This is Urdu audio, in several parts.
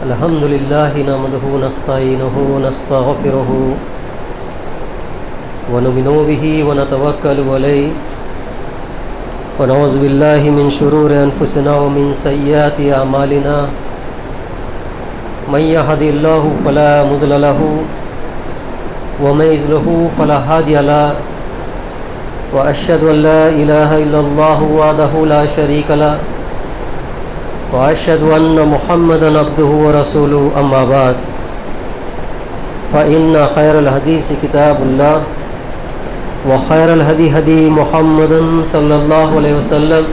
الحمد لله نحمده ونستعينه ونستغفره ونؤمن به ونتوكل عليه ونعوذ بالله من شرور أنفسنا ومن سيئات أعمالنا من يهد الله فلا مضل له ومن يضلل فلا هادي له وأشهد أن لا إله إلا الله وحده لا شريك له وأشهد أن محمدا عبده ورسوله أما بعد فإن خير الحديث كتاب الله وخير الهدي هدي محمد صلى الله عليه وسلم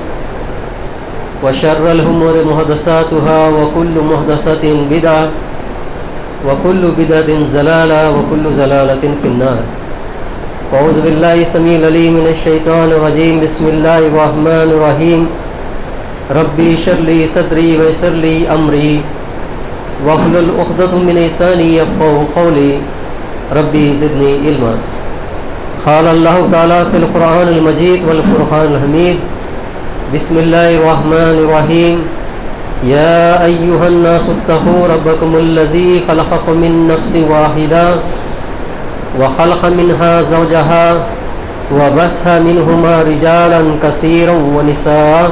وشر الأمور محدثاتها وكل محدثة بدعة وكل بدعة ضلالة وكل ضلالة في النار. أعوذ بالله السميع العليم من الشيطان الرجيم. بسم الله الرحمن الرحيم. ربي اشرح لي صدري ويسر لي أمري واحلل عقدة من لساني يفقهوا قولي ربي زدني علما. قال الله تعالى في القرآن المجيد والفرقان الحميد. بسم الله الرحمن الرحيم. يا أيها الناس اتقوا ربكم الذي خلقكم من نفس واحدة وخلق منها زوجها وبث منهما رجالا كثيرا ونساء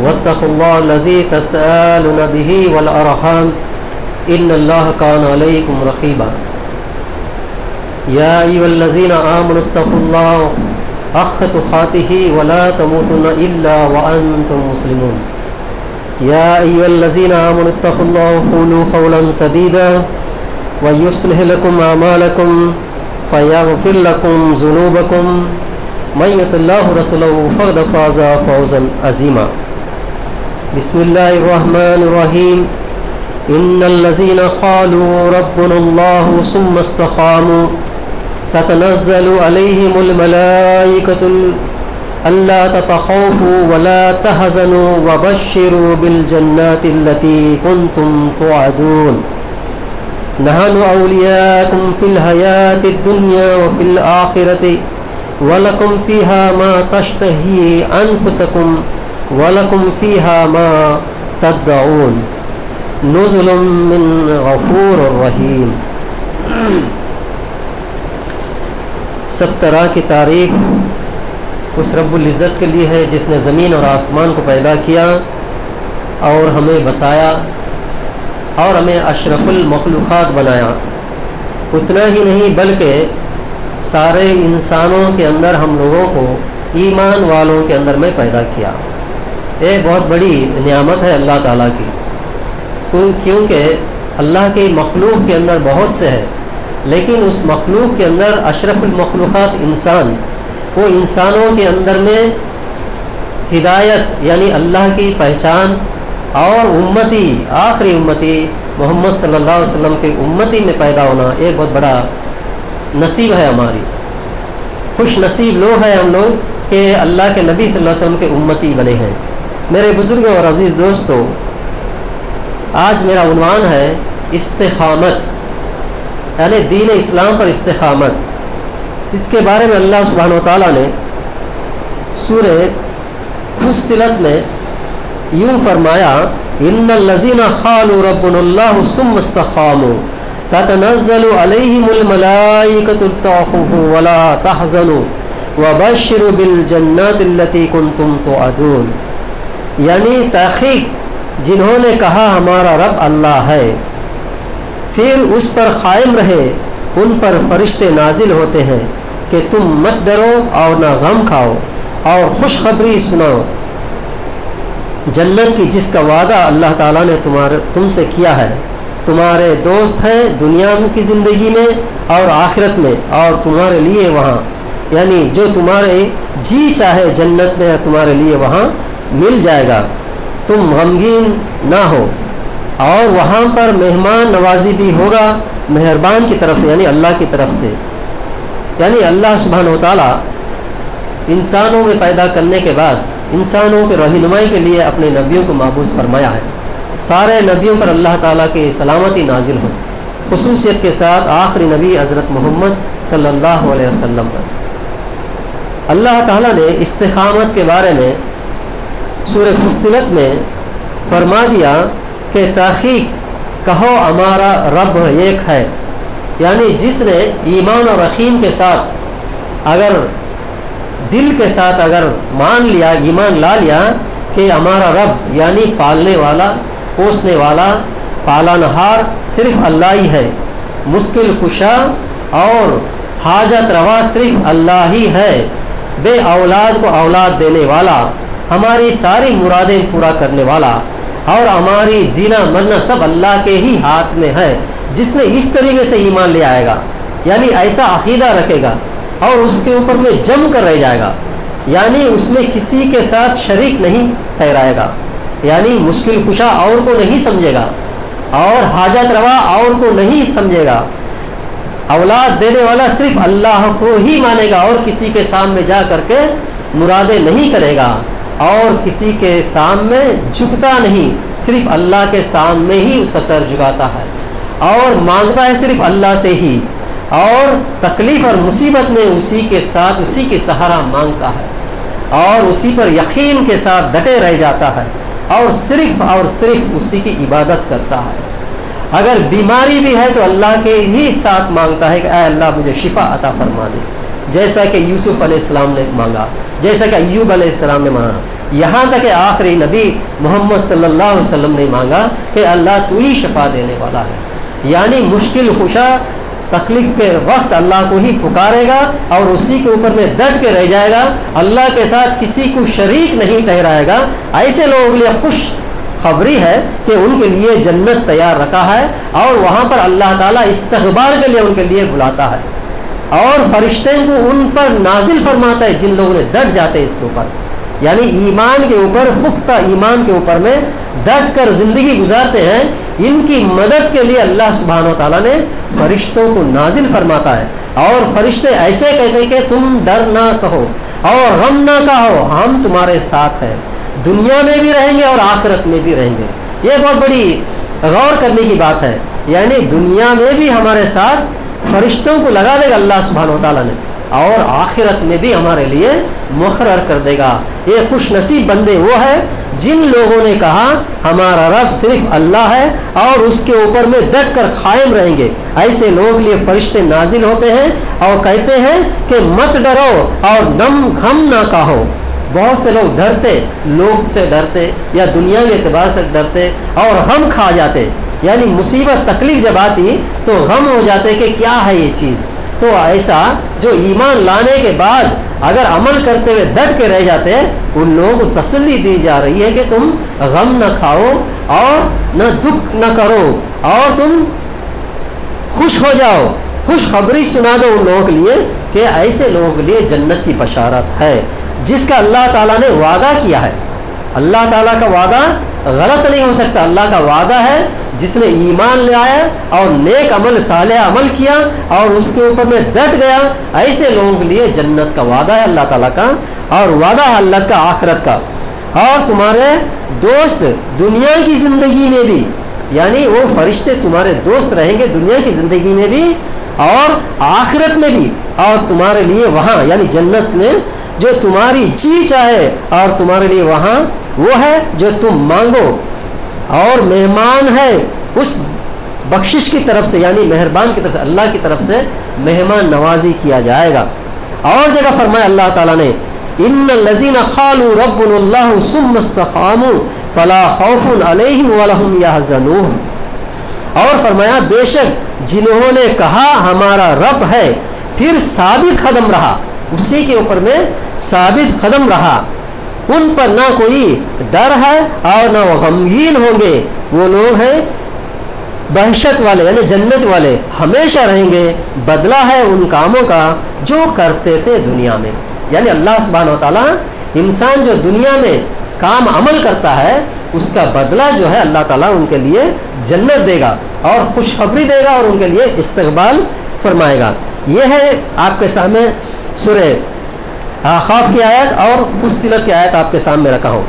واتقوا الله الذي تسألون به والأرحام إن الله كان عليكم رقيبا. يا أيها الذين آمنوا اتقوا الله حق تقاته ولا تموتن إلا وأنتم مسلمون. يا أيها الذين آمنوا اتقوا الله وقولوا قولا سديدا ويصلح لكم أعمالكم فيغفر لكم ذنوبكم من يطع الله ورسوله فقد فاز فوزا عظيما. بسم الله الرحمن الرحيم. إن الذين قالوا ربنا الله ثم استقاموا تتنزل عليهم الملائكة ألا تخافوا ولا تحزنوا وبشروا بالجنات التي كنتم توعدون نحن أولياءكم في الحياة الدنيا وفي الآخرة ولكم فيها ما تشتهي أنفسكم ولكم فيها ما تدعون نزل من غفور رحیم. سب طرح کی تعریف اس رب العزت کے لیے ہے جس نے زمین اور آسمان کو پیدا کیا اور ہمیں بسایا اور ہمیں اشرف المخلوقات بنایا. اتنا ہی نہیں بلکہ سارے انسانوں کے اندر ہم لوگوں کو ایمان والوں کے اندر میں پیدا کیا. یہ بہت بڑی نعمت ہے اللہ تعالیٰ کی، کیونکہ اللہ کی مخلوق کے اندر بہت سے ہے، لیکن اس مخلوق کے اندر اشرف المخلوقات انسان، وہ انسانوں کے اندر میں ہدایت یعنی اللہ کی پہچان اور امتی، آخری امتی محمد صلی اللہ علیہ وسلم کے امتی میں پیدا ہونا ایک بہت بڑا نصیب ہے ہماری. خوش نصیب لوگ ہیں ہم لوگ کہ اللہ کے نبی صلی اللہ علیہ وسلم کے امتی بنے ہیں. میرے بزرگوں اور عزیز دوستو، آج میرا عنوان ہے استقامت، یعنی دین اسلام پر استقامت. اس کے بارے میں اللہ سبحانہ و تعالیٰ نے سورہ فصلت میں یوں فرمایا: ان الذین قالوا ربنا اللہ ثم استقاموا تتنزل علیہم الملائکۃ لا تخافوا ولا تحزنوا وبشروا بالجنات التی کنتم توعدون. یعنی تحقیق جنہوں نے کہا ہمارا رب اللہ ہے، پھر اس پر قائم رہے، ان پر فرشتے نازل ہوتے ہیں کہ تم مت ڈرو اور نہ غم کھاؤ اور خوشخبری سناؤ جنت کی جس کا وعدہ اللہ تعالیٰ نے تم سے کیا ہے. تمہارے دوست ہیں دنیا کی زندگی میں اور آخرت میں، اور تمہارے لیے وہاں یعنی جو تمہارے جی چاہے جنت میں تمہارے لیے وہاں مل جائے گا. تم غمگین نہ ہو، اور وہاں پر مہمان نوازی بھی ہوگا مہربان کی طرف سے یعنی اللہ کی طرف سے. یعنی اللہ سبحانہ و تعالیٰ انسانوں میں پیدا کرنے کے بعد انسانوں کے رہنمائی کے لیے اپنے نبیوں کو مبعوث فرمایا ہے. سارے نبیوں پر اللہ تعالیٰ کی سلامتی نازل ہو، خصوصیت کے ساتھ آخری نبی حضرت محمد صلی اللہ علیہ وسلم پر. اللہ تعالیٰ نے استقامت کے بارے میں سورہ فصلت میں فرما دیا کہ تحقیق کہو ہمارا رب ایک ہے، یعنی جس نے ایمان اور یقین کے ساتھ اگر دل کے ساتھ اگر مان لیا، ایمان لا لیا کہ ہمارا رب یعنی پالنے والا، پوسنے والا، پالنہار صرف اللہ ہی ہے، مشکل کشا اور حاجت روا صرف اللہ ہی ہے، بے اولاد کو اولاد دینے والا، ہماری ساری مرادیں پورا کرنے والا، اور ہماری جینا مرنا سب اللہ کے ہی ہاتھ میں ہے۔ جس نے اس طریقے سے ایمان لے آئے گا، یعنی ایسا عقیدہ رکھے گا اور اس کے اوپر میں جم کر رہ جائے گا، یعنی اس میں کسی کے ساتھ شریک نہیں ٹھہرائے گا، یعنی مشکل کشا اور کو نہیں سمجھے گا اور حاجت روا اور کو نہیں سمجھے گا، اولاد دینے والا صرف اللہ کو ہی مانے گا اور کسی کے سامنے جا کر کے مرادیں نہیں کرے گا اور کسی کے سامنے جھکتا نہیں، صرف اللہ کے سامنے ہی اس کا سر جھکاتا ہے اور مانگتا ہے صرف اللہ سے ہی، اور تکلیف اور مصیبت میں اسی کے ساتھ اسی کے سہارا مانگتا ہے اور اسی پر یقین کے ساتھ ڈٹے رہ جاتا ہے اور صرف اسی کی عبادت کرتا ہے۔ اگر بیماری بھی ہے تو اللہ کے ہی ساتھ مانگتا ہے کہ اے اللہ مجھے شفا عطا فرما دے، جیسا کہ یوسف علیہ السلام نے مانگا، جیسا کہ ایوب علیہ السلام نے مانگا، یہاں تک کہ آخری نبی محمد صلی اللہ علیہ وسلم نے مانگا کہ اللہ تو ہی شفا دینے والا ہے، یعنی مشکل کشا تکلیف کے وقت اللہ کو ہی پکارے گا اور اسی کے اوپر میں ڈٹ کے رہ جائے گا، اللہ کے ساتھ کسی کو شریک نہیں ٹھہرائے گا۔ ایسے لوگوں کے لیے خوش خبری ہے کہ ان کے لیے جنت تیار رکھا ہے اور وہاں پر اللہ تعالیٰ استقبال کے لیے ان کے لیے بلاتا ہے اور فرشتے کو ان پر نازل فرماتا ہے جن لوگوں نے ڈٹ جاتے اس کے اوپر، یعنی ایمان کے اوپر پختہ ایمان کے اوپر میں ڈٹ کر زندگی گزارتے ہیں، ان کی مدد کے لیے اللہ سبحانہ و تعالیٰ نے فرشتوں کو نازل فرماتا ہے اور فرشتے ایسے کہتے ہیں کہ تم ڈر نہ کہو اور غم نہ کہو، ہم تمہارے ساتھ ہیں، دنیا میں بھی رہیں گے اور آخرت میں بھی رہیں گے۔ یہ بہت بڑی غور کرنے کی بات ہے، یعنی دنیا میں بھی ہمارے ساتھ فرشتوں کو لگا دے گا اللہ سبحانہ و تعالیٰ نے اور آخرت میں بھی ہمارے لیے مقرر کر دے گا۔ یہ خوش نصیب بندے وہ ہے جن لوگوں نے کہا ہمارا رب صرف اللہ ہے اور اس کے اوپر میں ڈٹ کر قائم رہیں گے، ایسے لوگ لیے فرشتے نازل ہوتے ہیں اور کہتے ہیں کہ مت ڈرو اور غم نہ کہو۔ بہت سے لوگ ڈرتے، لوگ سے ڈرتے یا دنیا کے اعتبار سے ڈرتے اور غم کھا جاتے، یعنی مصیبت تکلیف جب آتی تو غم ہو جاتے کہ کیا ہے یہ چیز۔ تو ایسا جو ایمان لانے کے بعد اگر عمل کرتے ہوئے ڈٹ کے رہ جاتے ہیں ان لوگوں کو تسلی دی جا رہی ہے کہ تم غم نہ کھاؤ اور نہ دکھ نہ کرو اور تم خوش ہو جاؤ، خوشخبری سنا دو ان لوگوں کے لیے کہ ایسے لوگوں کے لیے جنت کی بشارت ہے جس کا اللہ تعالیٰ نے وعدہ کیا ہے۔ اللہ تعالیٰ کا وعدہ غلط نہیں ہو سکتا، اللہ کا وعدہ ہے جس نے ایمان لے آیا اور نیک عمل صالح عمل کیا اور اس کے اوپر میں ڈٹ گیا، ایسے لوگوں کے لیے جنت کا وعدہ ہے اللہ تعالیٰ کا اور وعدہ ہے اللہ کا آخرت کا۔ اور تمہارے دوست دنیا کی زندگی میں بھی، یعنی وہ فرشتے تمہارے دوست رہیں گے دنیا کی زندگی میں بھی اور آخرت میں بھی، اور تمہارے لیے وہاں یعنی جنت میں جو تمہاری جی چاہے اور تمہارے لیے وہاں وہ ہے جو تم مانگو، اور مہمان ہے اس بخشش کی طرف سے یعنی مہربان کی طرف سے، اللہ کی طرف سے مہمان نوازی کیا جائے گا۔ اور جگہ فرمایا اللہ تعالیٰ نے ان الذین قالوا ربنا اللہ ثم استقاموا فلا خوف علیہم ولا هم یحزنون، اور فرمایا بے شک جنہوں نے کہا ہمارا رب ہے پھر ثابت قدم رہا، اسی کے اوپر میں ثابت قدم رہا، ان پر نہ کوئی ڈر ہے اور نہ وہ غمگین ہوں گے، وہ لوگ ہیں بہشت والے یعنی جنت والے، ہمیشہ رہیں گے، بدلہ ہے ان کاموں کا جو کرتے تھے دنیا میں۔ یعنی اللہ سبحانہ و تعالیٰ انسان جو دنیا میں کام عمل کرتا ہے اس کا بدلہ جو ہے اللہ تعالیٰ ان کے لیے جنت دے گا اور خوشخبری دے گا اور ان کے لیے استقبال فرمائے گا۔ یہ ہے آپ کے سامنے سورہ اعراف کی آیت اور فصلت کی آیت آپ کے سامنے رکھا ہوں۔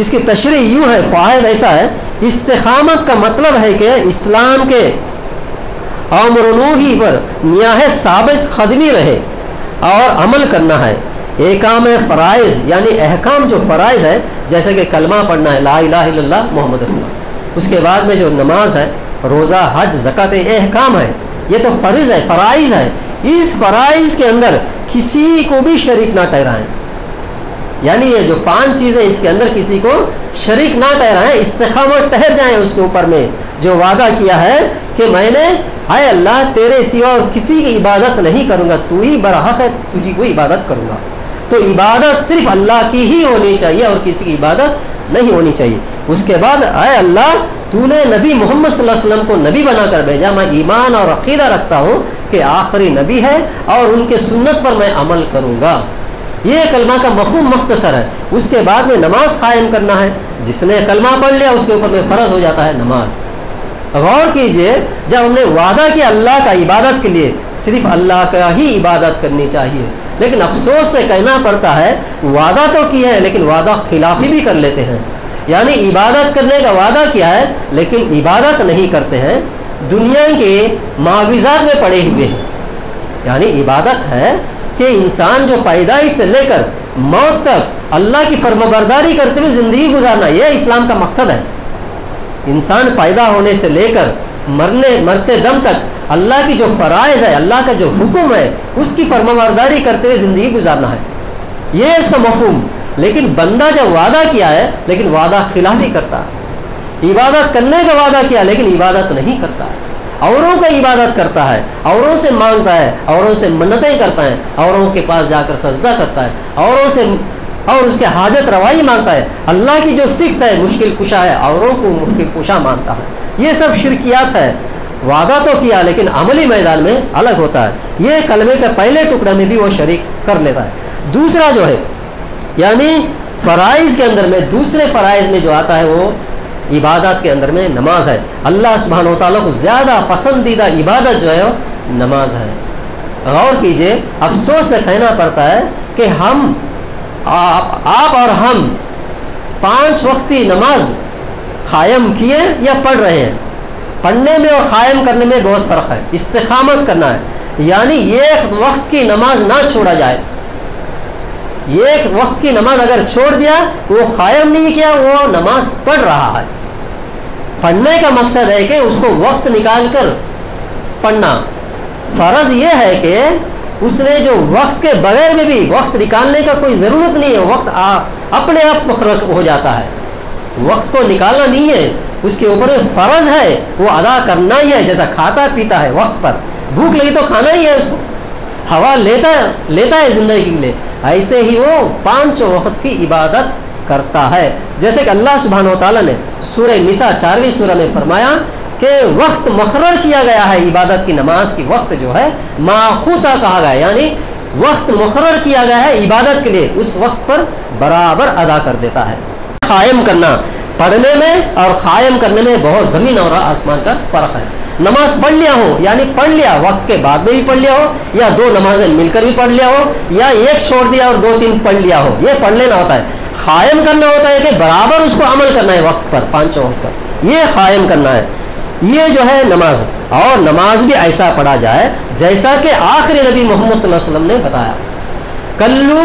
اس کی تشریح یوں ہے، فوائد ایسا ہے، استقامت کا مطلب ہے کہ اسلام کے امر نوحی پر نہایت ثابت قدمی رہے اور عمل کرنا ہے۔ احکام فرائض یعنی احکام جو فرائض ہے جیسے کہ کلمہ پڑھنا ہے لا الہ الا اللہ محمد رسول اللہ، اس کے بعد میں جو نماز ہے، روزہ، حج، زکوٰۃ، احکام ہے، یہ تو فرض ہے، فرائض ہے. اس فرائض کے اندر کسی کو بھی شریک نہ ٹھہرائیں. یعنی یہ جو 5 چیزیں اس کے اندر کسی کو شریک نہ ٹھہرائیں، استقامت ٹھہر جائیں اس کے اوپر میں. جو وعدہ کیا ہے کہ میں نے اے اللہ تیرے سوا اور کسی کی عبادت نہیں کروں گا، تو ہی برحق ہے، تجھی کو عبادت کروں گا. تو عبادت صرف اللہ کی ہی ہونی چاہیے اور کسی کی عبادت نہیں ہونی چاہیے. اس کے بعد اے اللہ تو نے نبی محمد صلی اللہ علیہ وسلم کو نبی بنا کر بھیجا، میں ایمان اور عقیدہ رکھتا ہوں کہ آخری نبی ہے اور ان کے سنت پر میں عمل کروں گا. یہ کلمہ کا مفہوم مختصر ہے. اس کے بعد میں نماز قائم کرنا ہے. جس نے کلمہ پڑھ لیا اس کے اوپر میں فرض ہو جاتا ہے نماز. غور کیجئے، جب ہم نے وعدہ کیا اللہ کا عبادت کے لیے، صرف اللہ کا ہی عبادت کرنی چاہیے، لیکن افسوس سے کہنا پڑتا ہے وعدہ تو کیا ہے لیکن وعدہ خلافی بھی کر لیتے ہیں. یعنی عبادت کرنے کا وعدہ کیا ہے لیکن عبادت نہیں کرتے ہیں، دنیا کے معاوضات میں پڑے ہوئے ہیں. یعنی عبادت ہے کہ انسان جو پیدائش سے لے کر موت تک اللہ کی فرمانبرداری کرتے ہوئے زندگی گزارنا، یہ اسلام کا مقصد ہے. انسان پیدا ہونے سے لے کر مرتے دم تک اللہ کی جو فرائض ہے، اللہ کا جو حکم ہے، اس کی فرمانبرداری کرتے ہوئے زندگی گزارنا ہے. یہ ہے اس کا مفہوم. لیکن بندہ جب وعدہ کیا ہے لیکن وعدہ خلافی کرتا ہے. عبادت کرنے کا وعدہ کیا لیکن عبادت نہیں کرتا ہے. اوروں کا عبادت کرتا ہے، اوروں سے مانگتا ہے، اوروں سے منتیں کرتا ہے، اوروں کے پاس جا کر سجدہ کرتا ہے، اوروں سے اور اس کے حاجت روائی مانگتا ہے. اللہ کی جو صفت ہے مشکل کشا ہے، اوروں کو مشکل کشا مانتا ہے. یہ سب شرکیات ہے. وعدہ تو کیا لیکن عملی میدان میں الگ ہوتا ہے. یہ کلمے کے پہلے ٹکڑے میں بھی وہ شریک کر لیتا ہے. دوسرا جو ہے یعنی فرائض کے اندر میں، دوسرے فرائض میں جو آتا ہے وہ عبادت کے اندر میں نماز ہے. اللہ سبحانہ و تعالیٰ کو زیادہ پسندیدہ عبادت جو ہے وہ نماز ہے. غور کیجئے، افسوس سے کہنا پڑتا ہے کہ ہم آپ اور ہم 5 وقتی نماز قائم کیے یا پڑھ رہے ہیں. پڑھنے میں اور قائم کرنے میں بہت فرق ہے. استقامت کرنا ہے یعنی ایک وقت کی نماز نہ چھوڑا جائے. ایک وقت کی نماز اگر چھوڑ دیا، وہ قائم نہیں کیا، وہ نماز پڑھ رہا ہے. پڑھنے کا مقصد ہے کہ اس کو وقت نکال کر پڑھنا. فرض یہ ہے کہ اس نے جو وقت کے بغیر میں بھی وقت نکالنے کا کوئی ضرورت نہیں ہے، وقت اپنے آپ مخرج ہو جاتا ہے. وقت کو نکالنا نہیں ہے، اس کے اوپر فرض ہے، وہ ادا کرنا ہی ہے. جیسا کھاتا پیتا ہے وقت پر، بھوک لگی تو کھانا ہی ہے، اس کو ہوا لیتا ہے زندگی کے لیے، ایسے ہی وہ 5 وقت کی عبادت کرتا ہے. جیسے کہ اللہ سبحانہ و تعالیٰ نے سورہ نساء 4ویں سورہ میں فرمایا کہ وقت مقرر کیا گیا ہے عبادت کی، نماز کی وقت جو ہے ماخوذہ کہا گیا ہے، یعنی وقت مقرر کیا گیا ہے عبادت کے لیے، اس وقت پر برابر ادا کر دیتا ہے. قائم کرنا، پڑھنے میں اور قائم کرنے میں بہت زمین اور آسمان کا فرق ہے. نماز پڑھ لیا ہو یعنی پڑھ لیا، وقت کے بعد میں بھی پڑھ لیا ہو، یا 2 نمازیں مل کر بھی پڑھ لیا ہو، یا ایک چھوڑ دیا اور 2-3 پڑھ لیا ہو، یہ پڑھ لینا ہوتا ہے. قائم کرنا ہوتا ہے کہ برابر اس کو عمل کرنا ہے وقت پر، 5 وقت پر، یہ قائم کرنا ہے. یہ جو ہے نماز، اور نماز بھی ایسا پڑھا جائے جیسا کہ آخری نبی محمد صلی اللہ علیہ وسلم نے بتایا. کلو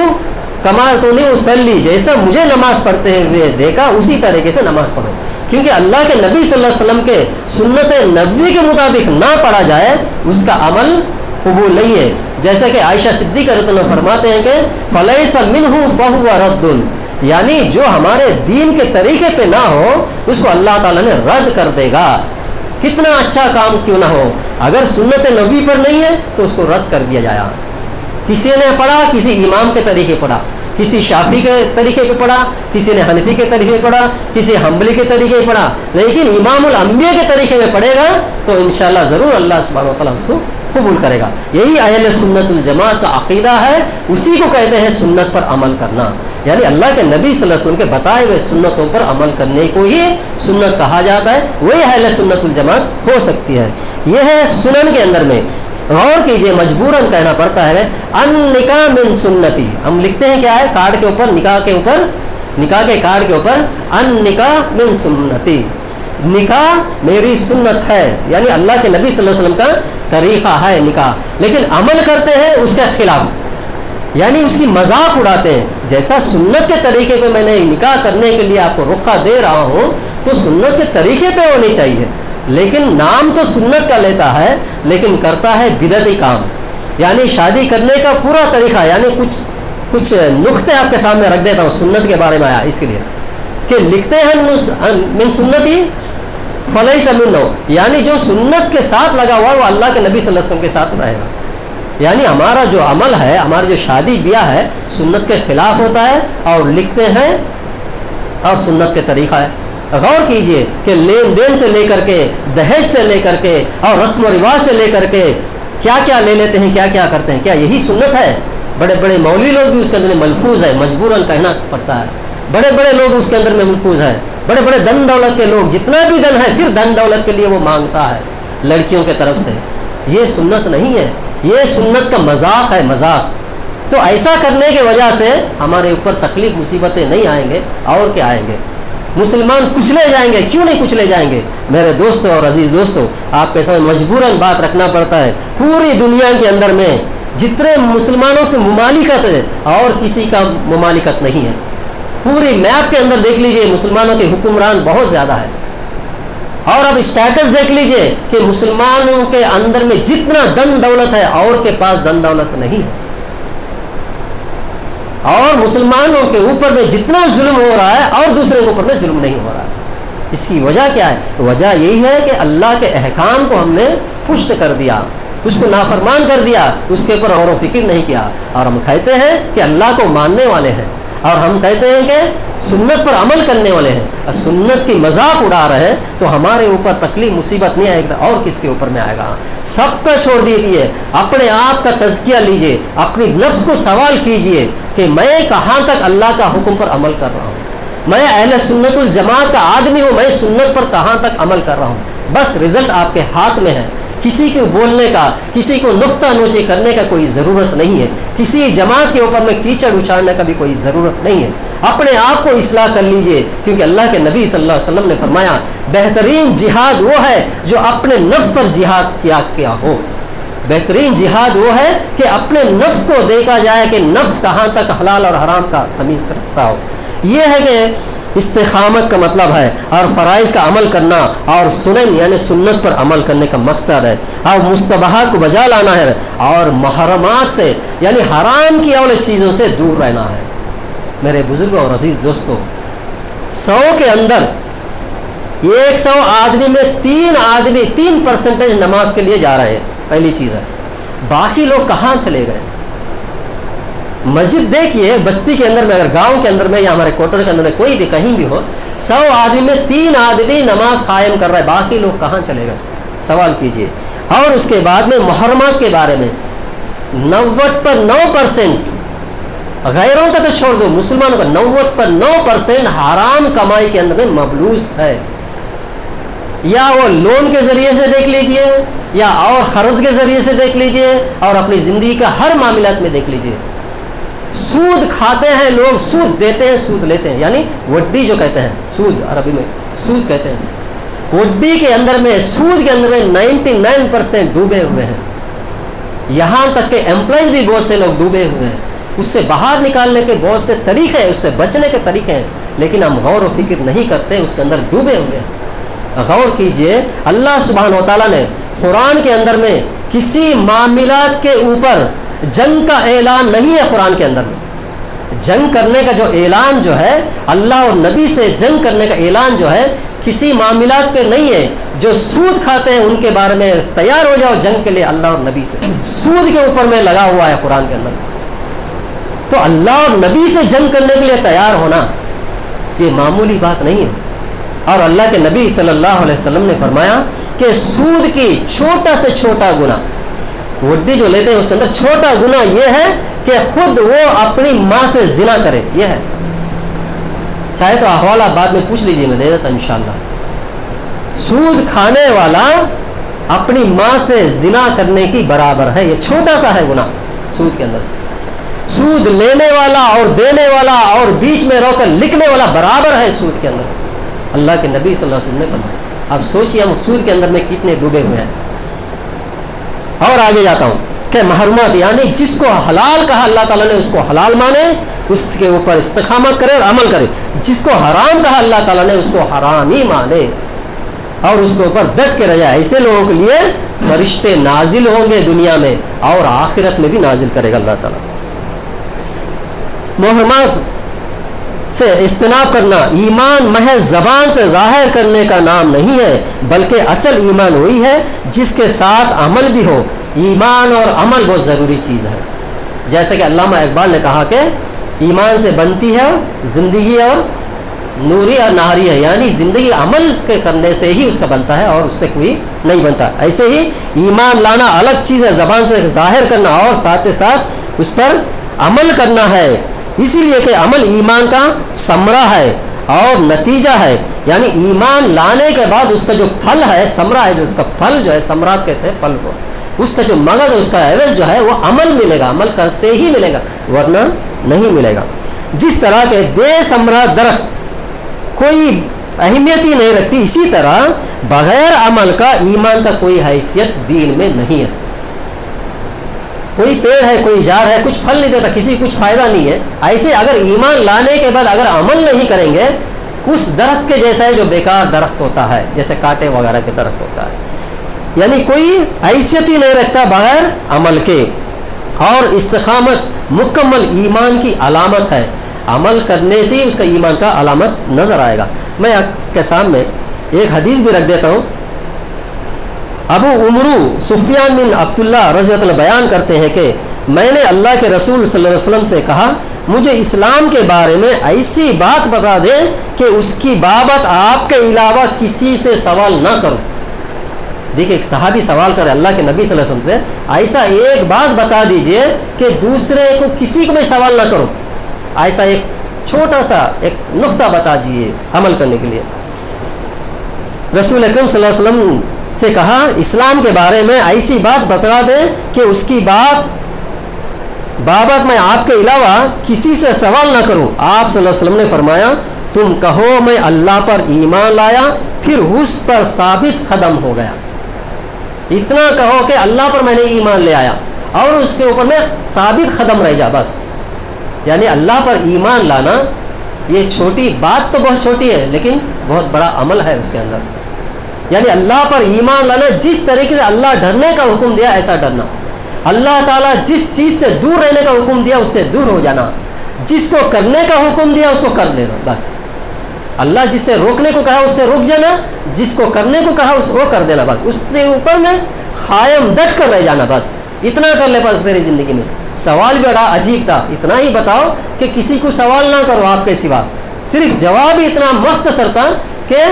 کمال تو نہیں اسلی، جیسا مجھے نماز پڑھتے ہوئے دیکھا اسی طریقے سے نماز پڑھو. کیونکہ اللہ کے نبی صلی اللہ علیہ وسلم کے سنت نبوی کے مطابق نہ پڑھا جائے اس کا عمل قبول نہیں ہے. جیسا کہ عائشہ صدیقہ رضی اللہ عنہا فرماتے ہیں کہ فلیس منہ فہو رد، یعنی جو ہمارے دین کے طریقے پہ نہ ہو اس کو اللہ تعالیٰ نے رد کر دے گا. کتنا اچھا کام کیوں نہ ہو، اگر سنت نبوی پر نہیں ہے تو اس کو رد کر دیا جائے. کسی نے پڑھا، کسی امام کے طریقے پڑھا، کسی شافعی کے طریقے پہ پڑھا، کسی نے حنفی کے طریقے پڑھا، کسی حنبلی کے طریقے پڑھا، لیکن امام الانبیاء کے طریقے میں پڑھے گا تو انشاءاللہ ضرور اللہ سبحانہ وتعالیٰ اس کو قبول کرے گا. یہی اہل سنت الجماعت کا عقیدہ ہے، اسی کو کہتے ہیں سنت پر عمل کرنا. یعنی اللہ کے نبی صلی اللہ علیہ وسلم کے بتائے ہوئے سنتوں پر عمل کرنے کو ہی سنت کہا جاتا ہے. وہی اہل سنت الجماعت ہو سکتی ہے. یہ ہے سنن کے اندر میں. غور کیجئے، مجبوراً کہنا پڑتا ہے ان نکاح من سنتی. ہم لکھتے ہیں کیا ہے کارڈ کے اوپر، نکاح کے اوپر، نکاح کے کارڈ کے اوپر ان نکاح من سنتی، نکاح میری سنت ہے. یعنی اللہ کے نبی صلی اللہ علیہ وسلم کا طریقہ ہے نکاح، لیکن عمل کرتے ہیں اس کے خلاف، یعنی اس کی مذاق اڑاتے ہیں. جیسا سنت کے طریقے پہ میں نے نکاح کرنے کے لیے آپ کو رخصت دے رہا ہوں تو سنت کے طریقے پہ ہونی چاہیے، لیکن نام تو سنت کا لیتا ہے لیکن کرتا ہے بدعتی کام. یعنی شادی کرنے کا پورا طریقہ، یعنی کچھ نقطے آپ کے سامنے رکھ دیتا ہوں سنت کے بارے میں آیا اس کے لیے کہ لکھتے ہیں من سنتی فلیس منہ، یعنی جو سنت کے ساتھ لگا ہوا وہ اللہ کے نبی صلی اللہ علیہ وسلم کے ساتھ رہے گا. یعنی ہمارا جو عمل ہے، ہمارا جو شادی بیاہ ہے سنت کے خلاف ہوتا ہے، اور لکھتے ہیں اور سنت کے طریقہ ہے. غور کیجئے کہ لین دین سے لے کر کے، دہیج سے لے کر کے، اور رسم و رواج سے لے کر کے کیا کیا لے لیتے ہیں، کیا کیا کرتے ہیں. کیا یہی سنت ہے؟ بڑے بڑے مولوی لوگ بھی اس کے اندر ملفوظ ہے، مجبوراً کہنا پڑتا ہے. بڑے بڑے لوگ اس کے اندر میں ملفوظ ہیں، بڑے بڑے دن دولت کے لوگ، جتنا بھی دن ہے پھر دن دولت کے لیے وہ مانگتا ہے لڑکیوں کے طرف سے. یہ سنت نہیں ہے، یہ سنت کا مذاق ہے، مذاق. تو ایسا کرنے کی وجہ سے ہمارے اوپر تکلیف مصیبتیں نہیں آئیں گے، اور کیا آئیں گے؟ مسلمان کچلے جائیں گے. کیوں نہیں کچلے جائیں گے میرے دوستوں اور عزیز دوستوں؟ آپ کے سامنے مجبوراً بات رکھنا پڑتا ہے. پوری دنیا کے اندر میں جتنے مسلمانوں کی ممالکت ہے اور کسی کا ممالکت نہیں ہے. پوری میپ کے اندر دیکھ لیجئے مسلمانوں کے حکمران بہت زیادہ ہے. اور اب اسٹیٹس دیکھ لیجئے کہ مسلمانوں کے اندر میں جتنا دن دولت ہے اور کے پاس دن دولت نہیں ہے. اور مسلمانوں کے اوپر میں جتنا ظلم ہو رہا ہے اور دوسرے کے اوپر میں ظلم نہیں ہو رہا ہے. اس کی وجہ کیا ہے؟ وجہ یہی ہے کہ اللہ کے احکام کو ہم نے پشت کر دیا، اس کو نافرمان کر دیا، اس کے اوپر غور و فکر نہیں کیا. اور ہم کہتے ہیں کہ اللہ کو ماننے والے ہیں، اور ہم کہتے ہیں کہ سنت پر عمل کرنے والے ہیں، اور سنت کی مذاق اڑا رہے ہیں. تو ہمارے اوپر تکلیف مصیبت نہیں آئے گا، اور کس کے اوپر میں آئے گا؟ سب کا چھوڑ دیجیے، اپنے آپ کا تزکیہ لیجیے، اپنی نفس کو سوال کیجیے کہ میں کہاں تک اللہ کا حکم پر عمل کر رہا ہوں. میں اہل سنت الجماعت کا آدمی ہوں، میں سنت پر کہاں تک عمل کر رہا ہوں. بس رزلٹ آپ کے ہاتھ میں ہے. کسی کو بولنے کا، کسی کو نکتہ نوچی کرنے کا کوئی ضرورت نہیں ہے. کسی جماعت کے اوپر میں کیچڑ اچھالنے کا بھی کوئی ضرورت نہیں ہے. اپنے آپ کو اصلاح کر لیجئے، کیونکہ اللہ کے نبی صلی اللہ علیہ وسلم نے فرمایا بہترین جہاد وہ ہے جو اپنے نفس پر جہاد کیا ہو. بہترین جہاد وہ ہے کہ اپنے نفس کو دیکھا جائے کہ نفس کہاں تک حلال اور حرام کا تمیز کرتا ہو. یہ ہے کہ استقامت کا مطلب ہے، اور فرائض کا عمل کرنا، اور سنن یعنی سنت پر عمل کرنے کا مقصد ہے، اور مستباحات کو بجا لانا ہے، اور محرمات سے یعنی حرام کی والی چیزوں سے دور رہنا ہے. میرے بزرگوں اور عزیز دوستوں، 100 کے اندر 100 آدمی میں 3% نماز کے لیے جا رہے ہیں. پہلی چیز ہے. باقی لوگ کہاں چلے گئے؟ مسجد دیکھیے بستی کے اندر میں، اگر گاؤں کے اندر میں یا ہمارے کوٹر کے اندر میں کوئی بھی کہیں بھی ہو، 100 آدمی میں 3 آدمی نماز قائم کر رہا ہے. باقی لوگ کہاں چلے گئے؟ سوال کیجئے. اور اس کے بعد میں محرمات کے بارے میں 90% غیروں کا تو چھوڑ دو، مسلمانوں کا 90% حرام کمائی کے اندر میں مبلوس ہے. یا وہ لون کے ذریعے سے دیکھ لیجئے، یا اور قرض کے ذریعے سے دیکھ لیجئے، اور اپنی زندگی کا ہر معاملات میں دیکھ لیجئے. سود کھاتے ہیں لوگ، سود دیتے ہیں، سود لیتے ہیں، یعنی وڈی جو کہتے ہیں، سود عربی میں سود کہتے ہیں. وڈی کے اندر میں، سود کے اندر میں 99% ڈوبے ہوئے ہیں. یہاں تک کہ امپلائز بھی بہت سے لوگ ڈوبے ہوئے ہیں. اس سے باہر نکالنے کے بہت سے طریقے ہیں، اس سے بچنے کے طریقے ہیں، لیکن ہم غور و فکر نہیں کرتے، اس کے اندر ڈوبے ہوئے ہیں. غور کیجئے، اللہ سبحانہ و تعالیٰ نے قرآن کے اندر میں کسی معاملات کے اوپر جنگ کا اعلان نہیں ہے. قرآن کے اندر میں جنگ کرنے کا جو اعلان جو ہے، اللہ اور نبی سے جنگ کرنے کا اعلان جو ہے، کسی معاملات پہ نہیں ہے. جو سود کھاتے ہیں ان کے بارے میں تیار ہو جاؤ جنگ کے لیے اللہ اور نبی سے. سود کے اوپر میں لگا ہوا ہے قرآن کے اندر. تو اللہ اور نبی سے جنگ کرنے کے لیے تیار ہونا یہ معمولی بات نہیں ہے. اور اللہ کے نبی صلی اللہ علیہ وسلم نے فرمایا کہ سود کی چھوٹا سے چھوٹا گناہ، وڈی جو لیتے ہیں اس کے اندر چھوٹا گناہ یہ ہے کہ خود وہ اپنی ماں سے زنا کرے. یہ ہے. چاہے تو احوال آپ بعد میں پوچھ لیجئے، میں دے دیتا انشاءاللہ. سود کھانے والا اپنی ماں سے زنا کرنے کی برابر ہے. یہ چھوٹا سا ہے گناہ سود کے اندر. سود لینے والا اور دینے والا اور بیچ میں رو کر لکھنے والا برابر ہے سود کے اندر. اللہ کے نبی صلی اللہ علیہ وسلم نے فرمایا. اب سوچئے ہم سود کے اندر میں کتنے ڈوبے ہوئے ہیں. اور آگے جاتا ہوں کہ محرمات یعنی جس کو حلال کہا اللہ تعالیٰ نے اس کو حلال مانے، اس کے اوپر استقامت کرے اور عمل کرے. جس کو حرام کہا اللہ تعالیٰ نے اس کو حرام ہی مانے اور اس کے اوپر ڈٹ کے رہ جائے. ایسے لوگوں کے لیے فرشتے نازل ہوں گے دنیا میں اور آخرت میں بھی نازل کرے گا اللہ تعالیٰ. محرمات سے اجتناب کرنا ایمان محض زبان سے ظاہر کرنے کا نام نہیں ہے، بلکہ اصل ایمان وہی ہے جس کے ساتھ عمل بھی ہو. ایمان اور عمل بہت ضروری چیز ہے. جیسے کہ علامہ اقبال نے کہا کہ ایمان سے بنتی ہے زندگی اور نوری اور نہاری ہے، یعنی زندگی عمل کے کرنے سے ہی اس کا بنتا ہے اور اس سے کوئی نہیں بنتا. ایسے ہی ایمان لانا الگ چیز ہے، زبان سے ظاہر کرنا اور ساتھ ساتھ اس پر عمل کرنا ہے. اسی لیے کہ عمل ایمان کا ثمرہ ہے اور نتیجہ ہے. یعنی ایمان لانے کے بعد اس کا جو پھل ہے، ثمرہ ہے، جو اس کا پھل جو ہے، ثمرات کہتے ہیں پھل کو، اس کا جو مغز ہے، اس کا عوض جو ہے وہ عمل ملے گا، عمل کرتے ہی ملے گا ورنہ نہیں ملے گا. جس طرح کے بے ثمرہ درخت کوئی اہمیت ہی نہیں رکھتی، اسی طرح بغیر عمل کا ایمان کا کوئی حیثیت دین میں نہیں ہے. کوئی پیڑ ہے، کوئی جھاڑ ہے، کچھ پھل نہیں دیتا، کسی کچھ فائدہ نہیں ہے. ایسے اگر ایمان لانے کے بعد اگر عمل نہیں کریں گے، اس درخت کے جیسا ہے جو بیکار درخت ہوتا ہے، جیسے کانٹے وغیرہ کے درخت ہوتا ہے. یعنی کوئی حیثیت ہی نہیں رکھتا بغیر عمل کے. اور استقامت مکمل ایمان کی علامت ہے. عمل کرنے سے ہی اس کا ایمان کا علامت نظر آئے گا. میں آپ کے سامنے ایک حدیث بھی رکھ دیتا ہوں. ابو عمرو سفیان بن عبداللہ رضی اللہ عنہ بیان کرتے ہیں کہ میں نے اللہ کے رسول صلی اللہ علیہ وسلم سے کہا مجھے اسلام کے بارے میں ایسی بات بتا دیں کہ اس کی بابت آپ کے علاوہ کسی سے سوال نہ کرو. دیکھیں ایک صحابی سوال کرے اللہ کے نبی صلی اللہ علیہ وسلم سے، ایسا ایک بات بتا دیجئے کہ دوسرے کو کسی کو میں سوال نہ کروں. ایسا ایک چھوٹا سا ایک نقطہ بتا دیجیے عمل کرنے کے لیے. رسول اکرم صلی اللہ علیہ وسلم سے کہا اسلام کے بارے میں ایسی بات بتا دیں کہ اس کی بابت میں آپ کے علاوہ کسی سے سوال نہ کروں. آپ صلی اللہ علیہ وسلم نے فرمایا تم کہو میں اللہ پر ایمان لایا پھر اس پر ثابت قدم ہو گیا. اتنا کہو کہ اللہ پر میں نے ایمان لے آیا اور اس کے اوپر میں ثابت قدم رہ جا بس. یعنی اللہ پر ایمان لانا یہ چھوٹی بات تو بہت چھوٹی ہے لیکن بہت بڑا عمل ہے اس کے اندر. یعنی اللہ پر ایمان لانا، جس طریقے سے اللہ ڈرنے کا حکم دیا ایسا ڈرنا، اللہ تعالیٰ جس چیز سے دور رہنے کا حکم دیا اس سے دور ہو جانا، جس کو کرنے کا حکم دیا اس کو کر لینا بس. اللہ جس سے روکنے کو کہا اس سے رک جانا، جس کو کرنے کو کہا اس کو کر دینا بس. اس سے اوپر میں قائم ڈٹ کر رہ جانا بس. اتنا کر لے بس تیری زندگی میں. سوال بھی بڑا عجیب تھا، اتنا ہی بتاؤ کہ کسی کو سوال نہ کرو آپ کے سوا. صرف جواب ہی اتنا مختصر تھا کہ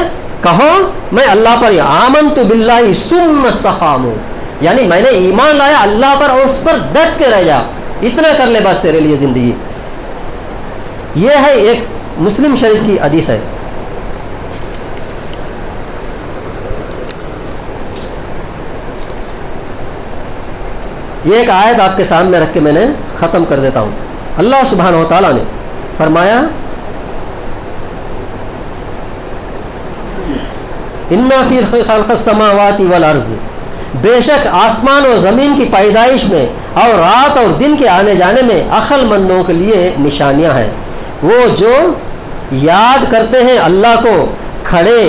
کہو میں اللہ پر آمنت باللہ ثم استقاموا، یعنی میں نے ایمان لایا اللہ پر اور اس پر ڈٹ کے رہ جا. اتنا کر لے بس تیرے لیے زندگی. یہ ہے ایک مسلم شریف کی حدیث ہے. یہ ایک آیت آپ کے سامنے رکھ کے میں نے ختم کر دیتا ہوں. اللہ سبحانہ و تعالیٰ نے فرمایا اِنَّا فِي خَلْقِ السَّمَاوَاتِ وَالْأَرْضِ، بے شک آسمان اور زمین کی پیدائش میں اور رات اور دن کے آنے جانے میں عقل مندوں کے لیے نشانیاں ہیں. وہ جو یاد کرتے ہیں اللہ کو کھڑے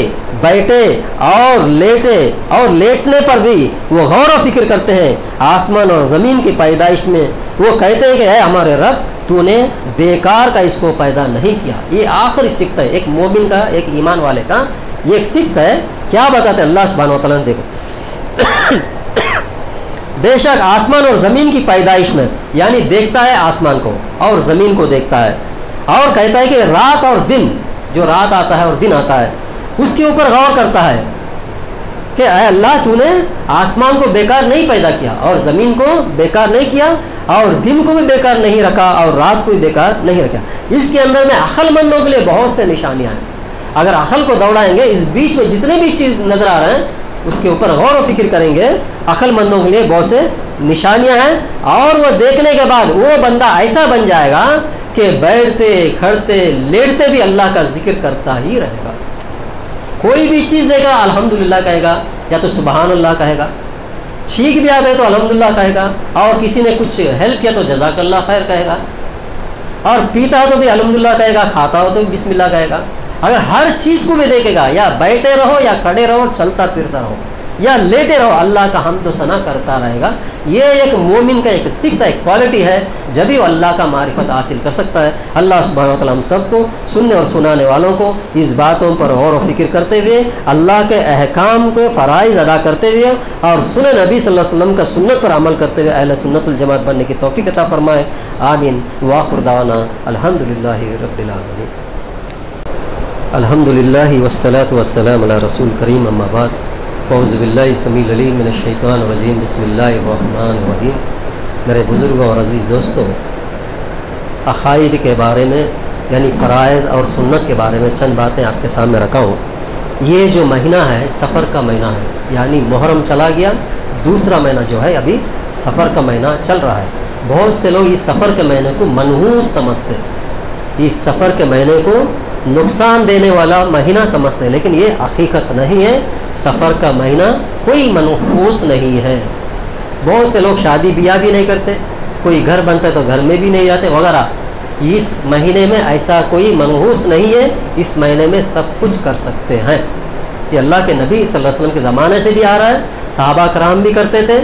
بیٹھے اور لیٹے اور لیٹنے پر بھی وہ غور و فکر کرتے ہیں. آسمان اور زمین کی پیدائش میں وہ کہتے ہیں کہ اے ہمارے رب تو نے بیکار کا اس کو پیدا نہیں کیا. یہ آخری صفت ہے ایک مومن کا، ایک ایمان والے کا یہ ایک صفت ہے. کیا بتاتے اللہ سبحانہ و تعالیٰ نے؟ دیکھو بے شک آسمان اور زمین کی پیدائش میں، یعنی دیکھتا ہے آسمان کو اور زمین کو دیکھتا ہے اور کہتا ہے کہ رات اور دن، جو رات آتا ہے اور دن آتا ہے اس کے اوپر غور کرتا ہے کہ اے اللہ تو نے آسمان کو بیکار نہیں پیدا کیا اور زمین کو بیکار نہیں کیا اور دن کو بھی بیکار نہیں رکھا اور رات کو بھی بیکار نہیں رکھا. اس کے اندر میں عقل مندوں کے لیے بہت سے نشانیاں ہیں. اگر عقل کو دوڑائیں گے اس بیچ میں جتنے بھی چیز نظر آ رہے ہیں اس کے اوپر غور و فکر کریں گے، عقل مندوں کے لیے بہت سے نشانیاں ہیں. اور وہ دیکھنے کے بعد وہ بندہ ایسا بن جائے گا کہ بیٹھتے کھڑتے لیٹتے بھی اللہ کا ذکر کرتا ہی رہے گا. کوئی بھی چیز دے گا الحمدللہ کہے گا یا تو سبحان اللہ کہے گا، چھینک بھی آتا ہے تو الحمدللہ کہے گا، اور کسی نے کچھ ہیلپ کیا تو جزاک اللہ خیر کہے گا، اور پیتا ہو تو بھی الحمدللہ کہے گا، کھاتا ہو تو بھی بسم اللہ کہے گا۔ اگر ہر چیز کو بھی دیکھے گا، یا بیٹھے رہو یا کھڑے رہو، چلتا پھرتا رہو یا لیٹے رہو، اللہ کا حمد و ثنا کرتا رہے گا، یہ ایک مومن کا ایک صفت ہے، ایک کوالٹی ہے، جبھی وہ اللہ کا معرفت حاصل کر سکتا ہے۔ اللہ سبحانہ و تعالیٰ ہم سب کو، سننے اور سنانے والوں کو، اس باتوں پر غور و فکر کرتے ہوئے، اللہ کے احکام کے فرائض ادا کرتے ہوئے اور سنن نبی صلی اللہ علیہ وسلم کا سنت پر عمل کرتے ہوئے اہل سنت الجماعت بننے کی توفیق عطا فرمائے، آمین۔ وآخر دعوانا الحمدللہ رب العالمین۔ الحمدللہ والصلاة والسلام علی رسول کریم، اما بعد، اعوذ باللہ السمیع العلیم من الشیطان الرجیم، بسم اللہ الرحمن الرحیم۔ میرے بزرگوں اور عزیز دوستوں، عقائد کے بارے میں یعنی فرائض اور سنت کے بارے میں چند باتیں آپ کے سامنے رکھا ہوں۔ یہ جو مہینہ ہے سفر کا مہینہ ہے، یعنی محرم چلا گیا، دوسرا مہینہ جو ہے ابھی سفر کا مہینہ چل رہا ہے۔ بہت سے لوگ اس سفر کے مہینے کو منحوس سمجھتے، اس سفر کے مہینے کو نقصان دینے والا مہینہ سمجھتے ہیں، لیکن یہ حقیقت نہیں ہے۔ سفر کا مہینہ کوئی منحوس نہیں ہے۔ بہت سے لوگ شادی بیاہ بھی نہیں کرتے، کوئی گھر بنتا ہے تو گھر میں بھی نہیں جاتے وغیرہ۔ اس مہینے میں ایسا کوئی منحوس نہیں ہے، اس مہینے میں سب کچھ کر سکتے ہیں۔ یہ اللہ کے نبی صلی اللہ علیہ وسلم کے زمانے سے بھی آ رہا ہے، صحابہ کرام بھی کرتے تھے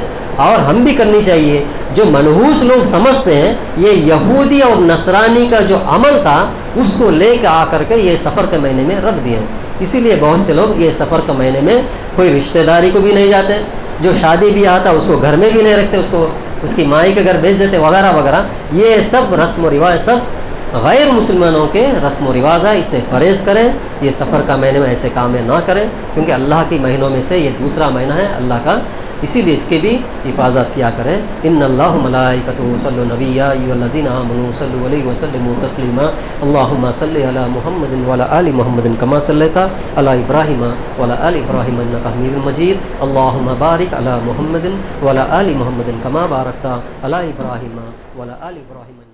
اور ہم بھی کرنی چاہیے۔ جو منحوس لوگ سمجھتے ہیں یہ یہودی اور نصرانی کا جو عمل تھا اس کو لے کے آ کر کے یہ سفر کے مہینے میں رکھ دیے ہیں۔ اسی لیے بہت سے لوگ یہ سفر کے مہینے میں کوئی رشتہ داری کو بھی نہیں جاتے، جو شادی بھی آتا اس کو گھر میں بھی نہیں رکھتے، اس کو اس کی مائی کے گھر بھیج دیتے وغیرہ وغیرہ۔ یہ سب رسم و رواج سب غیر مسلمانوں کے رسم و رواج ہے، اس سے پرہیز کریں۔ یہ سفر کا مہینے میں ایسے کام نہ کریں، کیونکہ اللہ کے مہینوں میں سے یہ دوسرا مہینہ ہے اللہ کا، اسی لیے اس کی بھی حفاظت کیا کریں۔ ان اللہ ملائکتہ یصلون علی النبی یا ایھا الذین آمنوا صلوا علیہ وسلموا تسلیما اللهم صل علی محمد وعلی آل محمد کما صلیت علی ابراہیم وعلی آل ابراہیم انک حمید مجید اللهم بارک علی محمد وعلی آل محمد کما بارکت علی ابراہیم وعلی آل ابراہیم